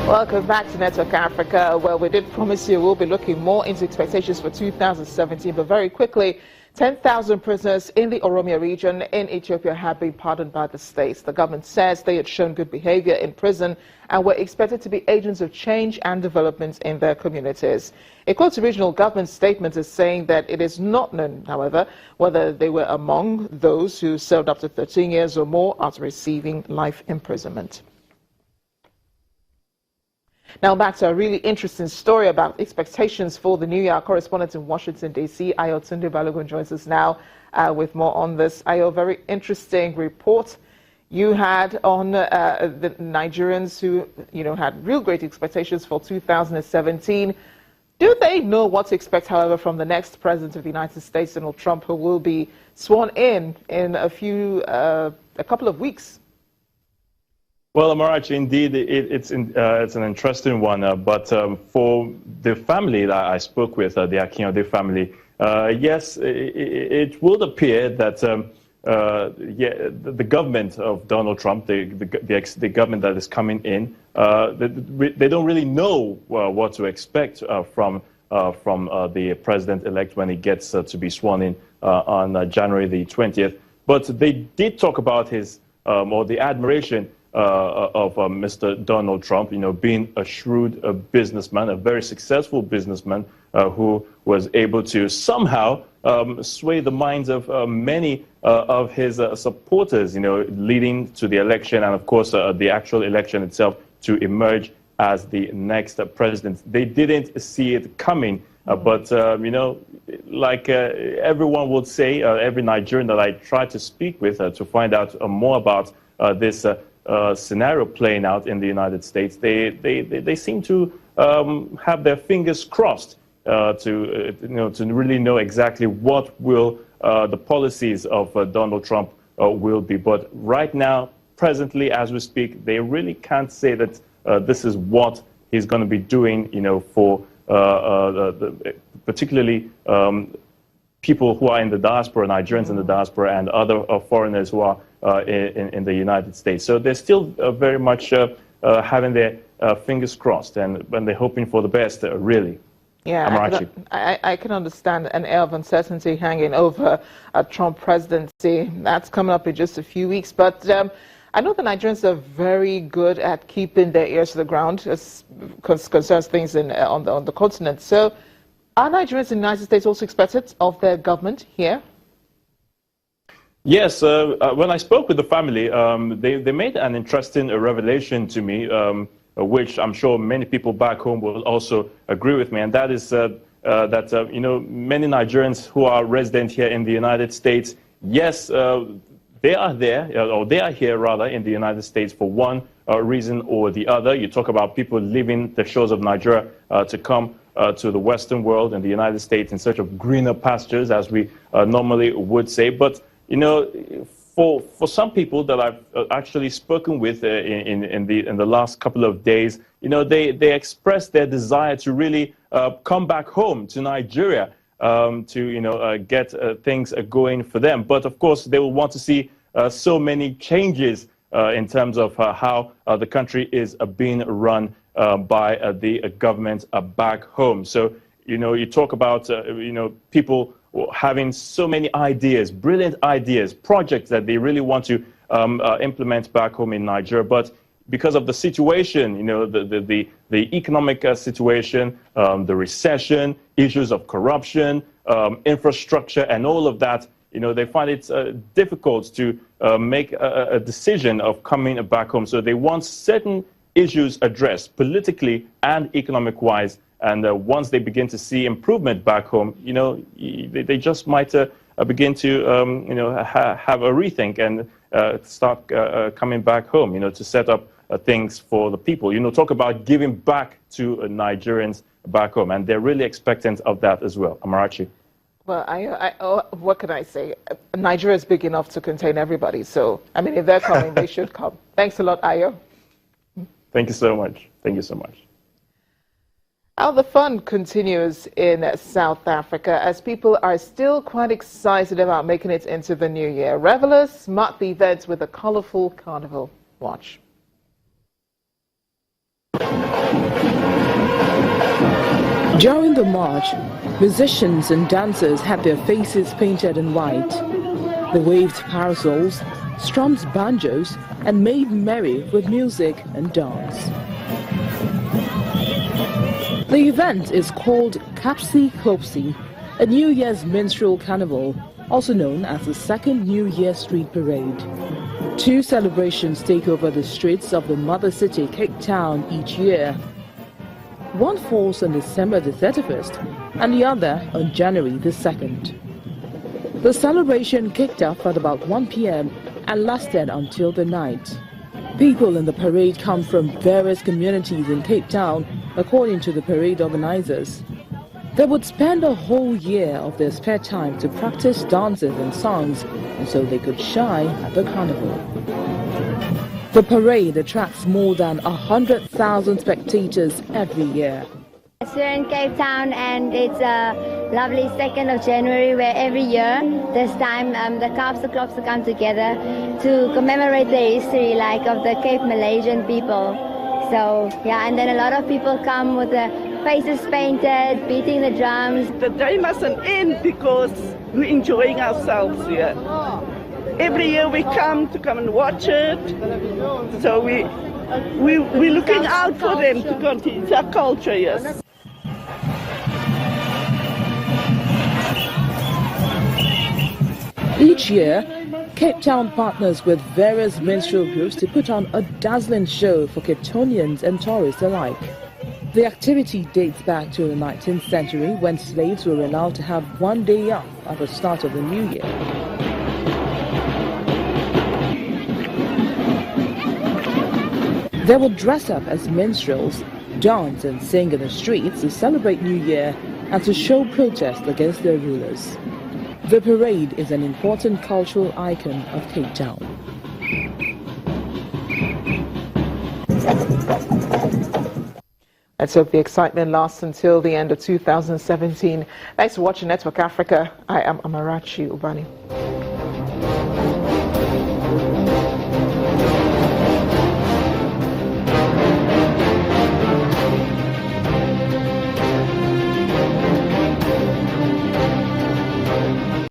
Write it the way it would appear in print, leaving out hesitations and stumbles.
Welcome back to Network Africa, where we did promise you we'll be looking more into expectations for 2017, but very quickly, 10,000 prisoners in the Oromia region in Ethiopia have been pardoned by the states. The government says they had shown good behavior in prison and were expected to be agents of change and development in their communities. A quote regional government statement is saying that it is not known, however, whether they were among those who served up to 13 years or more after receiving life imprisonment. Now back to a really interesting story about expectations for the new year. Our correspondent in Washington, D.C., Ayo Tunde Balogun, joins us now with more on this. Ayo, very interesting report you had on the Nigerians who, had real great expectations for 2017. Do they know what to expect, however, from the next president of the United States, Donald Trump, who will be sworn in a couple of weeks? Well, Amarachi, indeed, it's an interesting one. But for the family that I spoke with, the Akinode family, yes, it will appear that the government of Donald Trump, the government that is coming in, they don't really know what to expect from the president-elect when he gets to be sworn in on January the 20th. But they did talk about his or the admiration of Mr. Donald Trump, being a shrewd businessman, a very successful businessman who was able to somehow sway the minds of many of his supporters, leading to the election and, of course, the actual election itself to emerge as the next president. They didn't see it coming, but, like everyone would say, every Nigerian that I tried to speak with to find out more about this scenario playing out in the United States, they seem to have their fingers crossed to really know exactly what will the policies of Donald Trump will be. But right now, presently, as we speak, they really can't say that this is what he's going to be doing, for particularly people who are in the diaspora, Nigerians in the diaspora, and other foreigners who are in the United States. So they're still very much having their fingers crossed, and they're hoping for the best, really. Yeah, I can understand an air of uncertainty hanging over a Trump presidency. That's coming up in just a few weeks. But I know the Nigerians are very good at keeping their ears to the ground as concerns things on the continent. So are Nigerians in the United States also expected of their government here? Yes, when I spoke with the family, they made an interesting revelation to me, which I'm sure many people back home will also agree with me, and that is that many Nigerians who are resident here in the United States, yes, they are there, or they are here rather in the United States for one reason or the other. You talk about people leaving the shores of Nigeria to come to the Western world and the United States in search of greener pastures, as we normally would say. But for some people that I've actually spoken with in the last couple of days, they expressed their desire to really come back home to Nigeria to get things going for them. But of course, they will want to see so many changes in terms of how the country is being run by the government back home. So you talk about people having so many ideas, brilliant ideas, projects that they really want to implement back home in Nigeria. But because of the situation, the economic situation, the recession, issues of corruption, infrastructure, and all of that, they find it difficult to make a decision of coming back home. So they want certain issues addressed politically and economic-wise. And once they begin to see improvement back home, they just might begin to, have a rethink and start coming back home, to set up things for the people. Talk about giving back to Nigerians back home. And they're really expectant of that as well. Amarachi. Well, what can I say? Nigeria is big enough to contain everybody. So, if they're coming, they should come. Thanks a lot, Ayo. Thank you so much. Thank you so much. Now the fun continues in South Africa as people are still quite excited about making it into the new year. Revelers mark the event with a colorful carnival. Watch. During the march, musicians and dancers had their faces painted in white. They waved parasols, strummed banjos, and made merry with music and dance. The event is called Kapsi Klopsi, a New Year's minstrel carnival, also known as the Second New Year Street Parade. Two celebrations take over the streets of the mother city, Cape Town, each year. One falls on December the 31st and the other on January the 2nd. The celebration kicked off at about 1 p.m. and lasted until the night. People in the parade come from various communities in Cape Town, according to the parade organizers. They would spend a whole year of their spare time to practice dances and songs, and so they could shine at the carnival. The parade attracts more than 100,000 spectators every year. We're in Cape Town and it's a lovely 2nd of January where every year, this time the Kaapse Klopse come together to commemorate the history of the Cape Malaysian people. So yeah, and then a lot of people come with their faces painted, beating the drums. The day mustn't end because we're enjoying ourselves here. Every year we come and watch it, so we're looking out for them to continue. It's our culture, yes. Each year, Cape Town partners with various minstrel groups to put on a dazzling show for Cape Townians and tourists alike. The activity dates back to the 19th century when slaves were allowed to have one day off at the start of the new year. They would dress up as minstrels, dance and sing in the streets to celebrate New Year and to show protest against their rulers. The parade is an important cultural icon of Cape Town. Let's hope the excitement lasts until the end of 2017. Thanks for watching Network Africa. I am Amarachi Ubani.